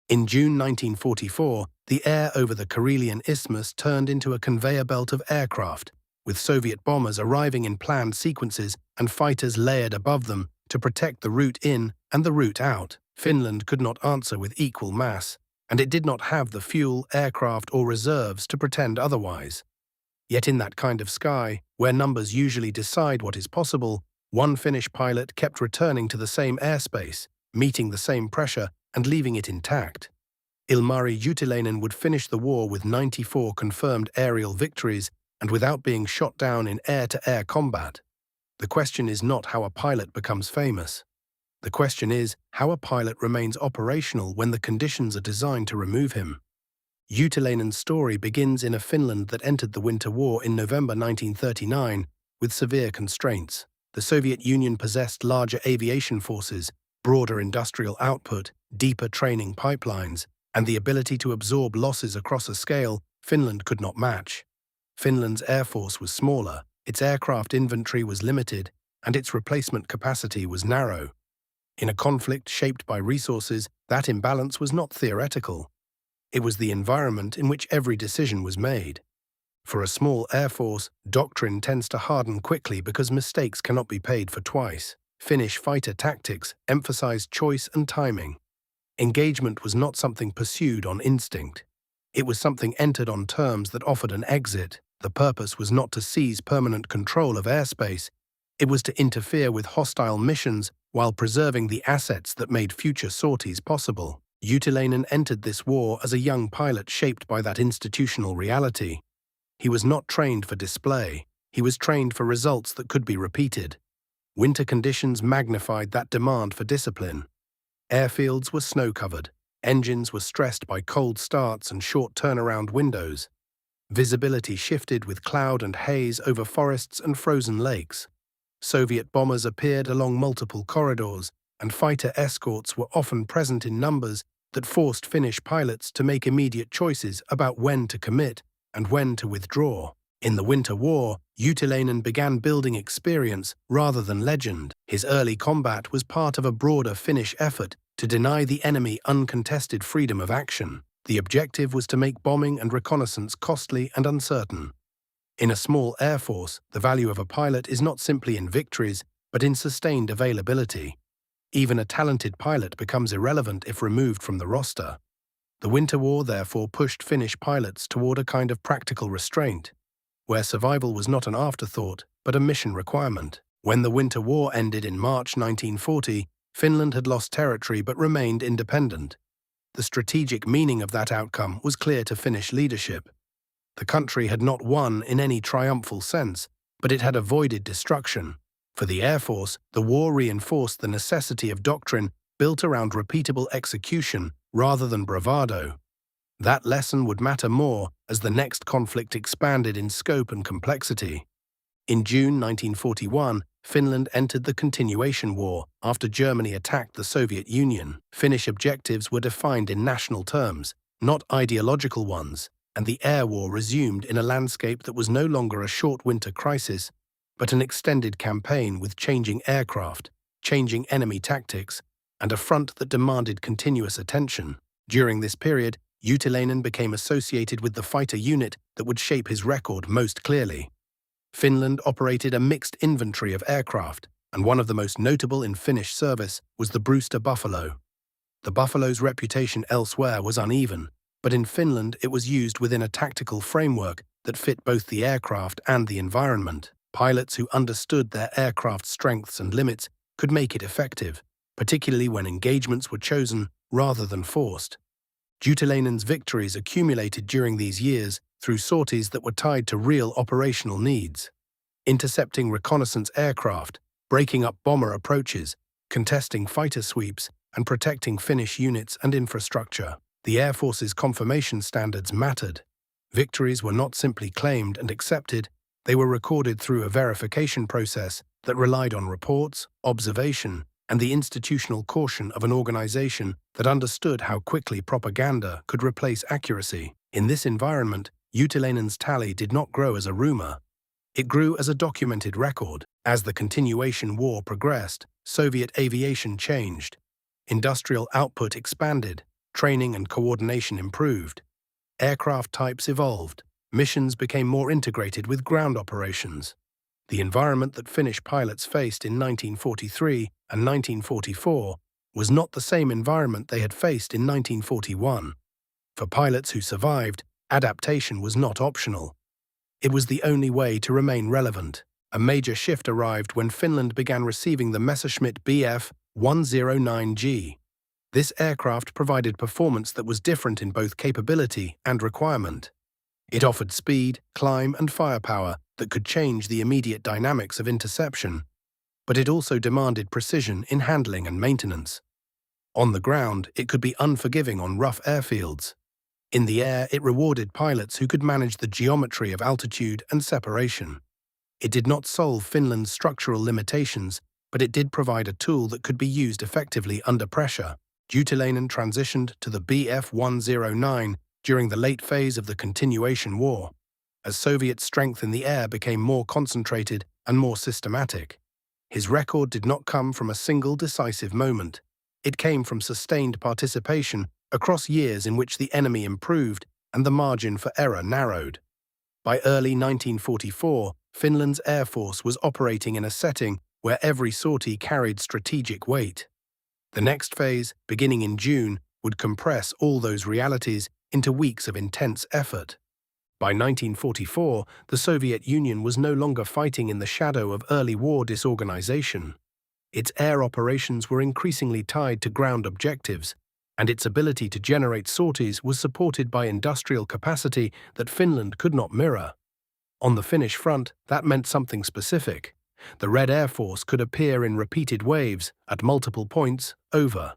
In June 1944, the air over the Karelian Isthmus turned into a conveyor belt of aircraft, with Soviet bombers arriving in planned sequences and fighters layered above them to protect the route in and the route out. Finland could not answer with equal mass, and it did not have the fuel, aircraft, or reserves to pretend otherwise. Yet in that kind of sky, where numbers usually decide what is possible, one Finnish pilot kept returning to the same airspace, meeting the same pressure, and leaving it intact. Ilmari Juutilainen would finish the war with 94 confirmed aerial victories and without being shot down in air-to-air combat. The question is not how a pilot becomes famous. The question is how a pilot remains operational when the conditions are designed to remove him. Juutilainen's story begins in a Finland that entered the Winter War in November 1939 with severe constraints. The Soviet Union possessed larger aviation forces, broader industrial output, deeper training pipelines, and the ability to absorb losses across a scale Finland could not match. Finland's air force was smaller, its aircraft inventory was limited, and its replacement capacity was narrow. In a conflict shaped by resources, that imbalance was not theoretical. It was the environment in which every decision was made. For a small air force, doctrine tends to harden quickly because mistakes cannot be paid for twice. Finnish fighter tactics emphasized choice and timing. Engagement was not something pursued on instinct. It was something entered on terms that offered an exit. The purpose was not to seize permanent control of airspace. It was to interfere with hostile missions while preserving the assets that made future sorties possible. Juutilainen entered this war as a young pilot shaped by that institutional reality. He was not trained for display. He was trained for results that could be repeated. Winter conditions magnified that demand for discipline. Airfields were snow-covered. Engines were stressed by cold starts and short turnaround windows. Visibility shifted with cloud and haze over forests and frozen lakes. Soviet bombers appeared along multiple corridors, and fighter escorts were often present in numbers that forced Finnish pilots to make immediate choices about when to commit and when to withdraw. In the Winter War, Juutilainen began building experience rather than legend. His early combat was part of a broader Finnish effort to deny the enemy uncontested freedom of action. The objective was to make bombing and reconnaissance costly and uncertain. In a small air force, the value of a pilot is not simply in victories, but in sustained availability. Even a talented pilot becomes irrelevant if removed from the roster. The Winter War therefore pushed Finnish pilots toward a kind of practical restraint, where survival was not an afterthought, but a mission requirement. When the Winter War ended in March 1940, Finland had lost territory but remained independent. The strategic meaning of that outcome was clear to Finnish leadership. The country had not won in any triumphal sense, but it had avoided destruction. For the Air Force, the war reinforced the necessity of doctrine built around repeatable execution rather than bravado. That lesson would matter more as the next conflict expanded in scope and complexity. In June 1941, Finland entered the Continuation War after Germany attacked the Soviet Union. Finnish objectives were defined in national terms, not ideological ones, and the air war resumed in a landscape that was no longer a short winter crisis, but an extended campaign with changing aircraft, changing enemy tactics, and a front that demanded continuous attention. During this period, Juutilainen became associated with the fighter unit that would shape his record most clearly. Finland operated a mixed inventory of aircraft, and one of the most notable in Finnish service was the Brewster Buffalo. The Buffalo's reputation elsewhere was uneven, but in Finland it was used within a tactical framework that fit both the aircraft and the environment. Pilots who understood their aircraft's strengths and limits could make it effective, particularly when engagements were chosen rather than forced. Juutilainen's victories accumulated during these years through sorties that were tied to real operational needs. Intercepting reconnaissance aircraft, breaking up bomber approaches, contesting fighter sweeps, and protecting Finnish units and infrastructure. The Air Force's confirmation standards mattered. Victories were not simply claimed and accepted, they were recorded through a verification process that relied on reports, observation, and the institutional caution of an organization that understood how quickly propaganda could replace accuracy. In this environment, Juutilainen's tally did not grow as a rumor. It grew as a documented record. As the Continuation War progressed, Soviet aviation changed. Industrial output expanded. training and coordination improved. Aircraft types evolved. Missions became more integrated with ground operations. The environment that Finnish pilots faced in 1943 and 1944 was not the same environment they had faced in 1941. For pilots who survived, adaptation was not optional. It was the only way to remain relevant. A major shift arrived when Finland began receiving the Messerschmitt Bf 109G. This aircraft provided performance that was different in both capability and requirement. It offered speed, climb, and firepower that could change the immediate dynamics of interception, but it also demanded precision in handling and maintenance. On the ground, it could be unforgiving on rough airfields. In the air, it rewarded pilots who could manage the geometry of altitude and separation. It did not solve Finland's structural limitations, but it did provide a tool that could be used effectively under pressure. Juutilainen transitioned to the Bf 109 during the late phase of the Continuation War, as Soviet strength in the air became more concentrated and more systematic. His record did not come from a single decisive moment. It came from sustained participation across years in which the enemy improved and the margin for error narrowed. By early 1944, Finland's Air Force was operating in a setting where every sortie carried strategic weight. The next phase, beginning in June, would compress all those realities into weeks of intense effort. By 1944, the Soviet Union was no longer fighting in the shadow of early war disorganization. Its air operations were increasingly tied to ground objectives, and its ability to generate sorties was supported by industrial capacity that Finland could not mirror. On the Finnish front, that meant something specific. The Red Air Force could appear in repeated waves at multiple points over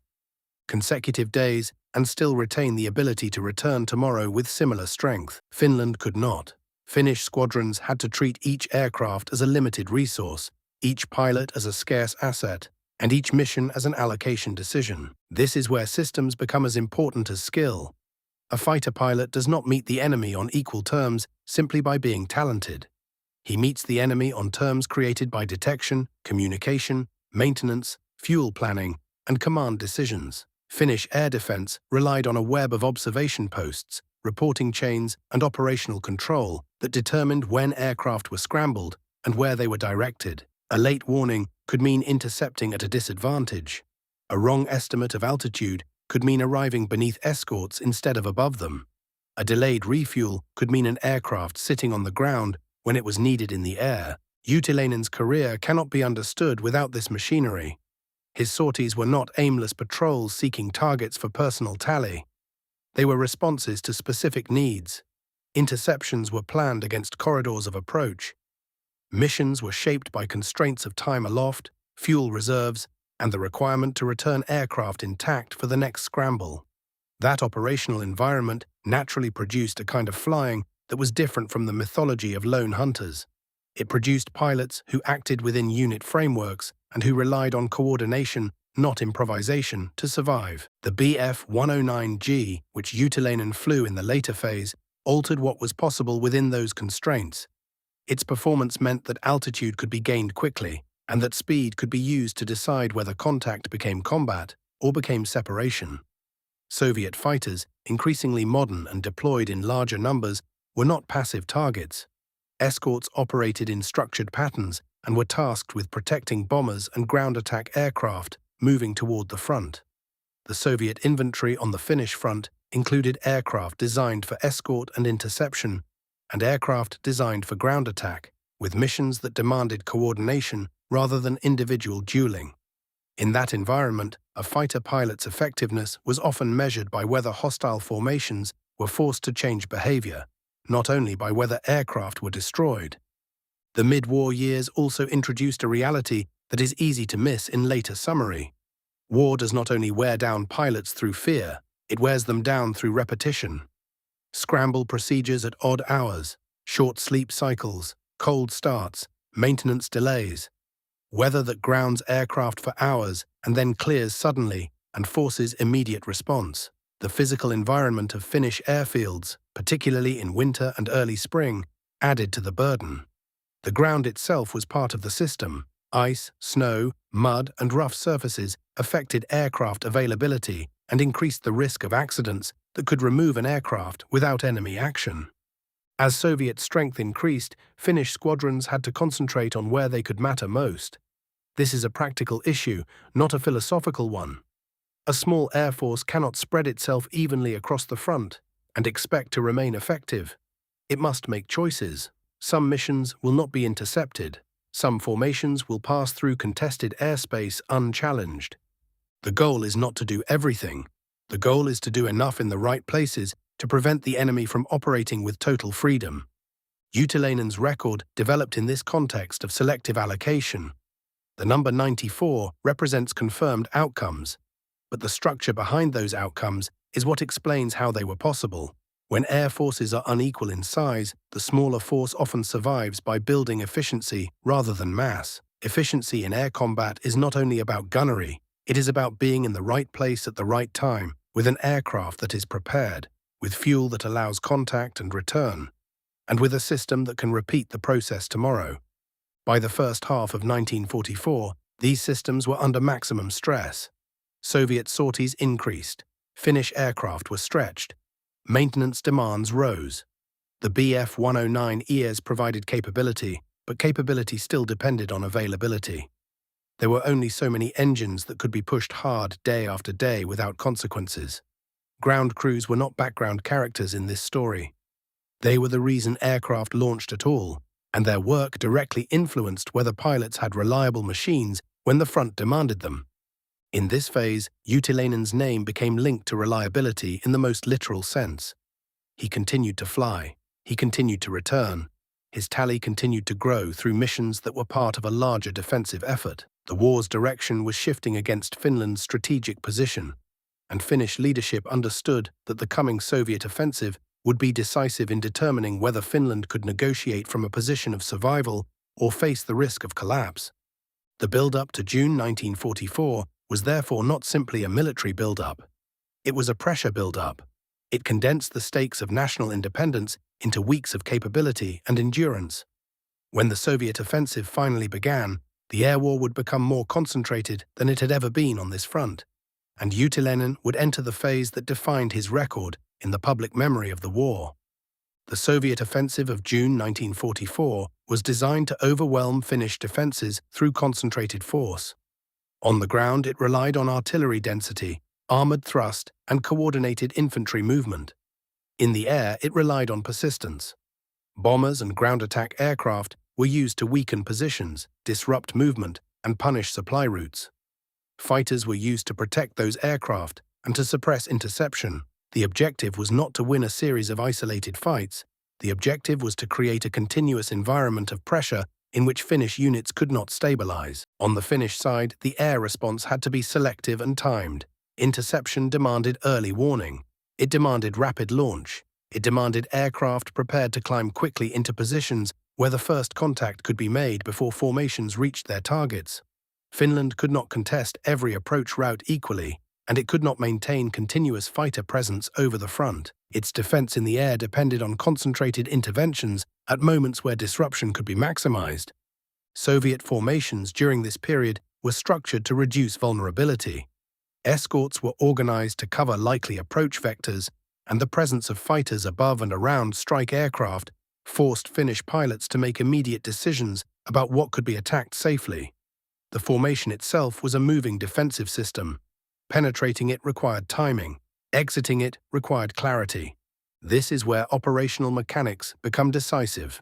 consecutive days and still retain the ability to return tomorrow with similar strength. Finland could not. Finnish squadrons had to treat each aircraft as a limited resource, each pilot as a scarce asset, and each mission as an allocation decision. This is where systems become as important as skill. A fighter pilot does not meet the enemy on equal terms simply by being talented. He meets the enemy on terms created by detection, communication, maintenance, fuel planning, and command decisions. Finnish air defense relied on a web of observation posts, reporting chains, and operational control that determined when aircraft were scrambled and where they were directed. A late warning could mean intercepting at a disadvantage. A wrong estimate of altitude could mean arriving beneath escorts instead of above them. A delayed refuel could mean an aircraft sitting on the ground when it was needed in the air. Juutilainen's career cannot be understood without this machinery. His sorties were not aimless patrols seeking targets for personal tally. They were responses to specific needs. Interceptions were planned against corridors of approach. Missions were shaped by constraints of time aloft, fuel reserves, and the requirement to return aircraft intact for the next scramble. That operational environment naturally produced a kind of flying that was different from the mythology of lone hunters. It produced pilots who acted within unit frameworks and who relied on coordination, not improvisation, to survive. The Bf 109G, which Juutilainen flew in the later phase, altered what was possible within those constraints. Its performance meant that altitude could be gained quickly, and that speed could be used to decide whether contact became combat or became separation. Soviet fighters, increasingly modern and deployed in larger numbers, were not passive targets. Escorts operated in structured patterns and were tasked with protecting bombers and ground attack aircraft moving toward the front. The Soviet inventory on the Finnish front included aircraft designed for escort and interception, and aircraft designed for ground attack, with missions that demanded coordination rather than individual dueling. In that environment, a fighter pilot's effectiveness was often measured by whether hostile formations were forced to change behavior, not only by whether aircraft were destroyed. The mid-war years also introduced a reality that is easy to miss in later summary. War does not only wear down pilots through fear, it wears them down through repetition. Scramble procedures at odd hours, short sleep cycles, cold starts, maintenance delays. Weather that grounds aircraft for hours and then clears suddenly and forces immediate response. The physical environment of Finnish airfields, particularly in winter and early spring, added to the burden. The ground itself was part of the system. Ice, snow, mud, and rough surfaces affected aircraft availability and increased the risk of accidents that could remove an aircraft without enemy action. As Soviet strength increased, Finnish squadrons had to concentrate on where they could matter most. This is a practical issue, not a philosophical one. A small air force cannot spread itself evenly across the front and expect to remain effective. It must make choices. Some missions will not be intercepted. Some formations will pass through contested airspace unchallenged. The goal is not to do everything. The goal is to do enough in the right places to prevent the enemy from operating with total freedom. Utilainen's record developed in this context of selective allocation. The number 94 represents confirmed outcomes, but the structure behind those outcomes is what explains how they were possible. When air forces are unequal in size, the smaller force often survives by building efficiency rather than mass. Efficiency in air combat is not only about gunnery, it is about being in the right place at the right time, with an aircraft that is prepared, with fuel that allows contact and return, and with a system that can repeat the process tomorrow. By the first half of 1944, these systems were under maximum stress. Soviet sorties increased. Finnish aircraft were stretched. Maintenance demands rose. The Bf-109Es provided capability, but capability still depended on availability. There were only so many engines that could be pushed hard day after day without consequences. Ground crews were not background characters in this story. They were the reason aircraft launched at all, and their work directly influenced whether pilots had reliable machines when the front demanded them. In this phase, Utilainen's name became linked to reliability in the most literal sense. He continued to fly. He continued to return. His tally continued to grow through missions that were part of a larger defensive effort. The war's direction was shifting against Finland's strategic position, and Finnish leadership understood that the coming Soviet offensive would be decisive in determining whether Finland could negotiate from a position of survival or face the risk of collapse. The build-up to June 1944 was therefore not simply a military build-up. It was a pressure build-up. It condensed the stakes of national independence into weeks of capability and endurance. When the Soviet offensive finally began, the air war would become more concentrated than it had ever been on this front, and Utilainen would enter the phase that defined his record in the public memory of the war. The Soviet offensive of June 1944 was designed to overwhelm Finnish defenses through concentrated force. On the ground, it relied on artillery density, armored thrust, and coordinated infantry movement. In the air, it relied on persistence. Bombers and ground attack aircraft were used to weaken positions, disrupt movement, and punish supply routes. Fighters were used to protect those aircraft and to suppress interception. The objective was not to win a series of isolated fights. The objective was to create a continuous environment of pressure in which Finnish units could not stabilize. On the Finnish side, the air response had to be selective and timed. Interception demanded early warning. It demanded rapid launch. It demanded aircraft prepared to climb quickly into positions where the first contact could be made before formations reached their targets. Finland could not contest every approach route equally, and it could not maintain continuous fighter presence over the front. Its defense in the air depended on concentrated interventions at moments where disruption could be maximized. Soviet formations during this period were structured to reduce vulnerability. Escorts were organized to cover likely approach vectors, and the presence of fighters above and around strike aircraft forced Finnish pilots to make immediate decisions about what could be attacked safely. The formation itself was a moving defensive system. Penetrating it required timing. Exiting it required clarity. This is where operational mechanics become decisive.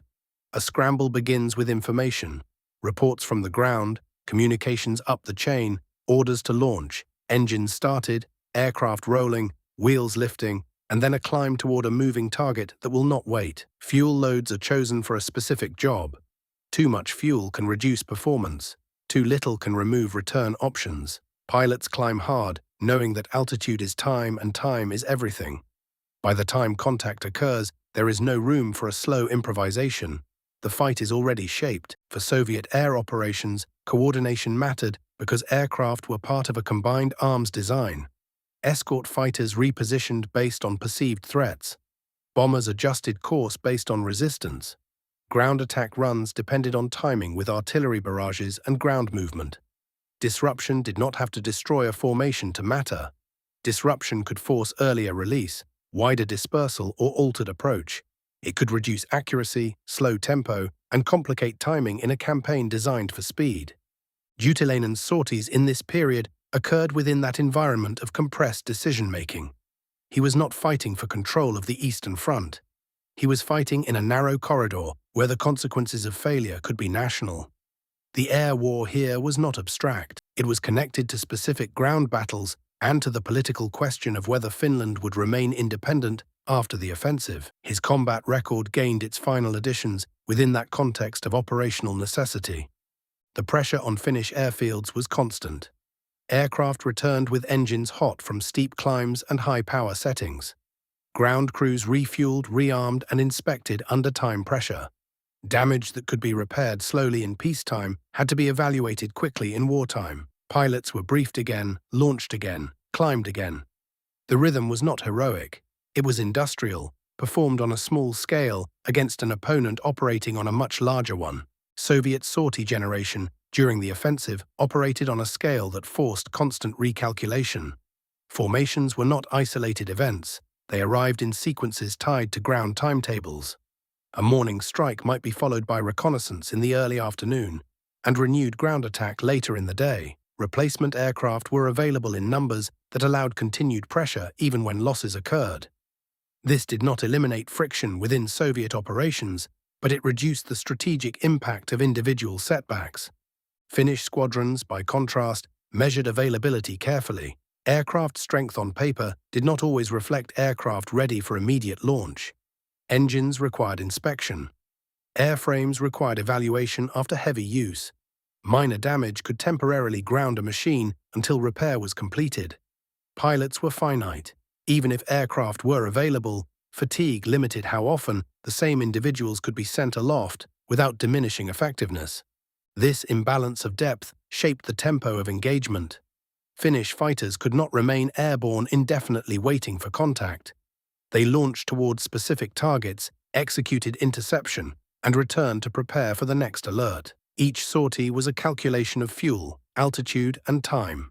A scramble begins with information. Reports from the ground, communications up the chain, orders to launch, engines started, aircraft rolling, wheels lifting, and then a climb toward a moving target that will not wait. Fuel loads are chosen for a specific job. Too much fuel can reduce performance. Too little can remove return options. Pilots climb hard, knowing that altitude is time and time is everything. By the time contact occurs, there is no room for a slow improvisation. The fight is already shaped. For Soviet air operations, coordination mattered because aircraft were part of a combined arms design. Escort fighters repositioned based on perceived threats. Bombers adjusted course based on resistance. Ground attack runs depended on timing with artillery barrages and ground movement. Disruption did not have to destroy a formation to matter. Disruption could force earlier release, wider dispersal, or altered approach. It could reduce accuracy, slow tempo, and complicate timing in a campaign designed for speed. Jutileinen's sorties in this period occurred within that environment of compressed decision-making. He was not fighting for control of the Eastern Front. He was fighting in a narrow corridor where the consequences of failure could be national. The air war here was not abstract. It was connected to specific ground battles and to the political question of whether Finland would remain independent after the offensive. His combat record gained its final additions within that context of operational necessity. The pressure on Finnish airfields was constant. Aircraft returned with engines hot from steep climbs and high-power settings. Ground crews refueled, rearmed, and inspected under time pressure. Damage that could be repaired slowly in peacetime had to be evaluated quickly in wartime. Pilots were briefed again, launched again, climbed again. The rhythm was not heroic. It was industrial, performed on a small scale against an opponent operating on a much larger one. Soviet sortie generation during the offensive operated on a scale that forced constant recalculation. Formations were not isolated events. They arrived in sequences tied to ground timetables. A morning strike might be followed by reconnaissance in the early afternoon and renewed ground attack later in the day. Replacement aircraft were available in numbers that allowed continued pressure even when losses occurred. This did not eliminate friction within Soviet operations, but it reduced the strategic impact of individual setbacks. Finnish squadrons, by contrast, measured availability carefully. Aircraft strength on paper did not always reflect aircraft ready for immediate launch. Engines required inspection. Airframes required evaluation after heavy use. Minor damage could temporarily ground a machine until repair was completed. Pilots were finite. Even if aircraft were available, fatigue limited how often the same individuals could be sent aloft without diminishing effectiveness. This imbalance of depth shaped the tempo of engagement. Finnish fighters could not remain airborne indefinitely waiting for contact. They launched towards specific targets, executed interception, and returned to prepare for the next alert. Each sortie was a calculation of fuel, altitude, and time.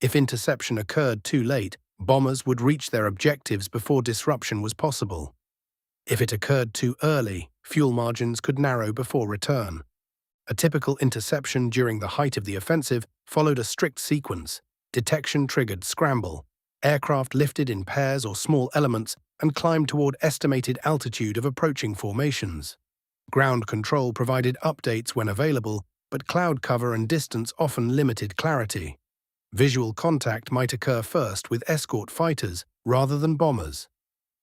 If interception occurred too late, bombers would reach their objectives before disruption was possible. If it occurred too early, fuel margins could narrow before return. A typical interception during the height of the offensive followed a strict sequence. Detection triggered scramble. Aircraft lifted in pairs or small elements and climbed toward estimated altitude of approaching formations. Ground control provided updates when available, but cloud cover and distance often limited clarity. Visual contact might occur first with escort fighters rather than bombers.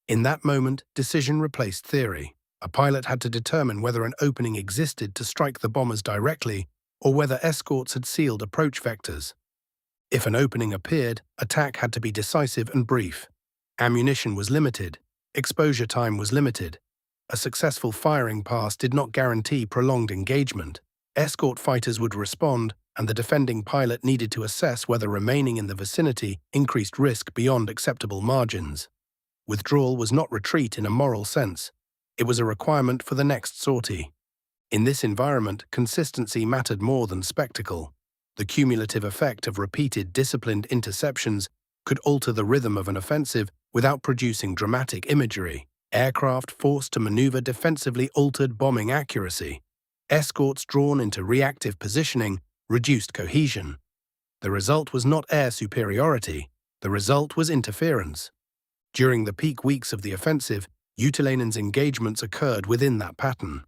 In that moment, decision replaced theory. A pilot had to determine whether an opening existed to strike the bombers directly or whether escorts had sealed approach vectors. If an opening appeared, attack had to be decisive and brief. Ammunition was limited. Exposure time was limited. A successful firing pass did not guarantee prolonged engagement. Escort fighters would respond, and the defending pilot needed to assess whether remaining in the vicinity increased risk beyond acceptable margins. Withdrawal was not retreat in a moral sense. It was a requirement for the next sortie. In this environment, consistency mattered more than spectacle. The cumulative effect of repeated disciplined interceptions could alter the rhythm of an offensive without producing dramatic imagery. Aircraft forced to maneuver defensively altered bombing accuracy. Escorts drawn into reactive positioning reduced cohesion. The result was not air superiority. The result was interference. During the peak weeks of the offensive, Jutileinen's engagements occurred within that pattern.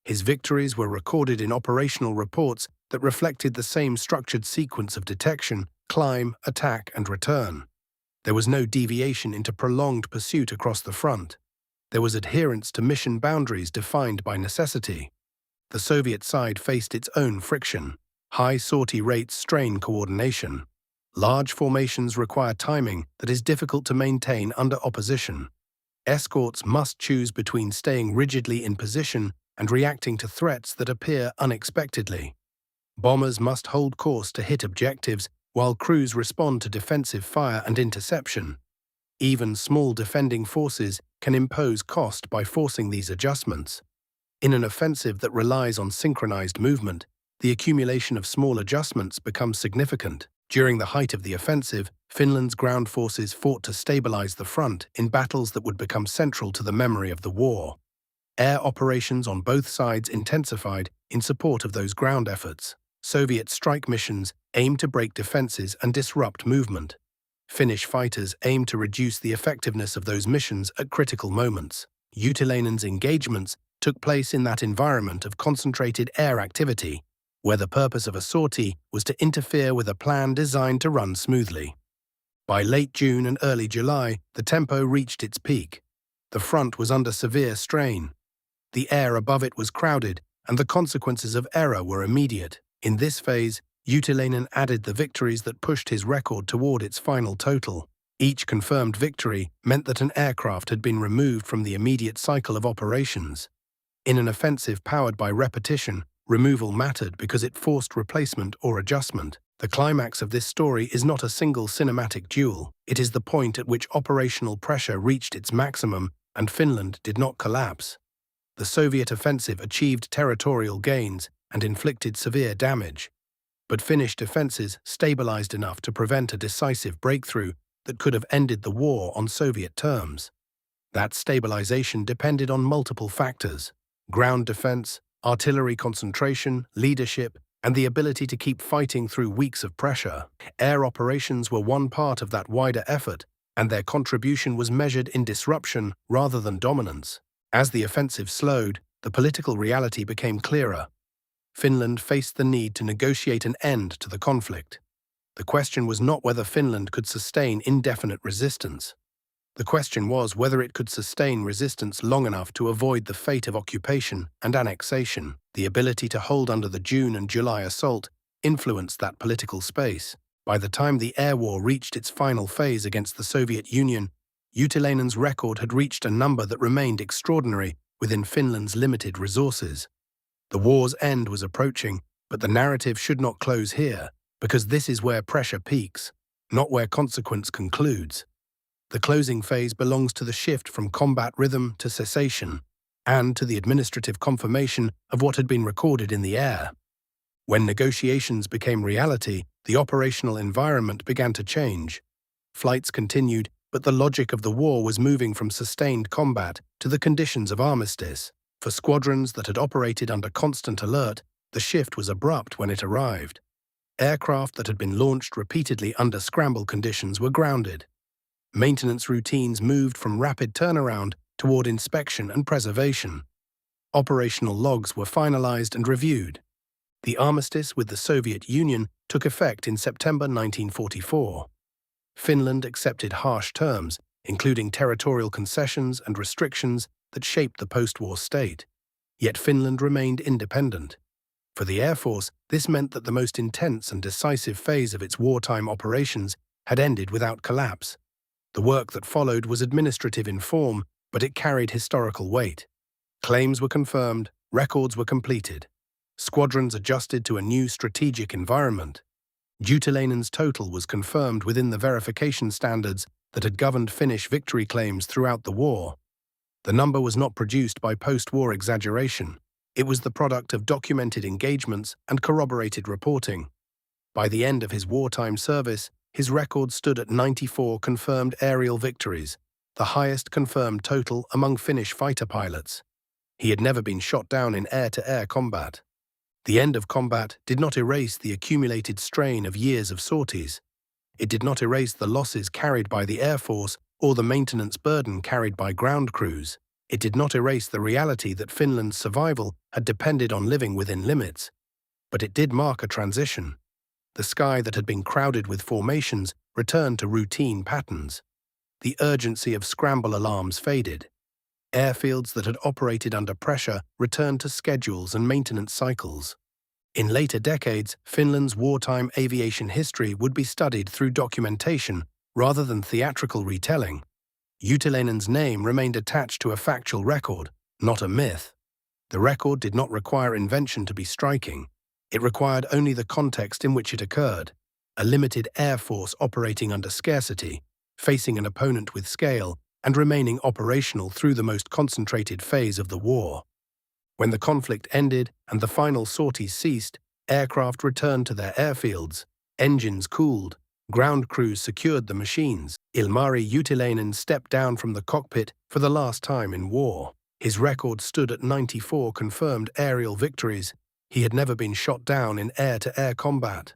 His victories were recorded in operational reports that reflected the same structured sequence of detection, climb, attack, and return. There was no deviation into prolonged pursuit across the front. There was adherence to mission boundaries defined by necessity. The Soviet side faced its own friction. High sortie rates strain coordination. Large formations require timing that is difficult to maintain under opposition. Escorts must choose between staying rigidly in position and reacting to threats that appear unexpectedly. Bombers must hold course to hit objectives while crews respond to defensive fire and interception. Even small defending forces can impose cost by forcing these adjustments. In an offensive that relies on synchronized movement, the accumulation of small adjustments becomes significant. During the height of the offensive, Finland's ground forces fought to stabilize the front in battles that would become central to the memory of the war. Air operations on both sides intensified in support of those ground efforts. Soviet strike missions aimed to break defenses and disrupt movement. Finnish fighters aimed to reduce the effectiveness of those missions at critical moments. Utilainen's engagements took place in that environment of concentrated air activity, where the purpose of a sortie was to interfere with a plan designed to run smoothly. By late June and early July, the tempo reached its peak. The front was under severe strain. The air above it was crowded, and the consequences of error were immediate. In this phase, Utilainen added the victories that pushed his record toward its final total. Each confirmed victory meant that an aircraft had been removed from the immediate cycle of operations. In an offensive powered by repetition, removal mattered because it forced replacement or adjustment. The climax of this story is not a single cinematic duel. It is the point at which operational pressure reached its maximum and Finland did not collapse. The Soviet offensive achieved territorial gains and inflicted severe damage, but Finnish defenses stabilized enough to prevent a decisive breakthrough that could have ended the war on Soviet terms. That stabilization depended on multiple factors: ground defense, artillery concentration, leadership, and the ability to keep fighting through weeks of pressure. Air operations were one part of that wider effort, and their contribution was measured in disruption rather than dominance. As the offensive slowed, the political reality became clearer. Finland faced the need to negotiate an end to the conflict. The question was not whether Finland could sustain indefinite resistance. The question was whether it could sustain resistance long enough to avoid the fate of occupation and annexation. The ability to hold under the June and July assault influenced that political space. By the time the air war reached its final phase against the Soviet Union, Utilainen's record had reached a number that remained extraordinary within Finland's limited resources. The war's end was approaching, but the narrative should not close here, because this is where pressure peaks, not where consequence concludes. The closing phase belongs to the shift from combat rhythm to cessation, and to the administrative confirmation of what had been recorded in the air. When negotiations became reality, the operational environment began to change. Flights continued, but the logic of the war was moving from sustained combat to the conditions of armistice. For squadrons that had operated under constant alert, the shift was abrupt when it arrived. Aircraft that had been launched repeatedly under scramble conditions were grounded. Maintenance routines moved from rapid turnaround toward inspection and preservation. Operational logs were finalized and reviewed. The armistice with the Soviet Union took effect in September 1944. Finland accepted harsh terms, including territorial concessions and restrictions that shaped the post-war state. Yet Finland remained independent. For the Air Force, this meant that the most intense and decisive phase of its wartime operations had ended without collapse. The work that followed was administrative in form, but it carried historical weight. Claims were confirmed, records were completed. Squadrons adjusted to a new strategic environment. Utilainen's total was confirmed within the verification standards that had governed Finnish victory claims throughout the war. The number was not produced by post-war exaggeration. It was the product of documented engagements and corroborated reporting. By the end of his wartime service, his record stood at 94 confirmed aerial victories, the highest confirmed total among Finnish fighter pilots. He had never been shot down in air-to-air combat. The end of combat did not erase the accumulated strain of years of sorties. It did not erase the losses carried by the Air Force or the maintenance burden carried by ground crews. It did not erase the reality that Finland's survival had depended on living within limits. But it did mark a transition. The sky that had been crowded with formations returned to routine patterns. The urgency of scramble alarms faded. Airfields that had operated under pressure returned to schedules and maintenance cycles. In later decades, Finland's wartime aviation history would be studied through documentation rather than theatrical retelling. Utilainen's name remained attached to a factual record, not a myth. The record did not require invention to be striking. It required only the context in which it occurred: a limited air force operating under scarcity, facing an opponent with scale, and remaining operational through the most concentrated phase of the war. When the conflict ended and the final sorties ceased, aircraft returned to their airfields. Engines cooled. Ground crews secured the machines. Ilmari Utilainen stepped down from the cockpit for the last time in war. His record stood at 94 confirmed aerial victories. He had never been shot down in air-to-air combat.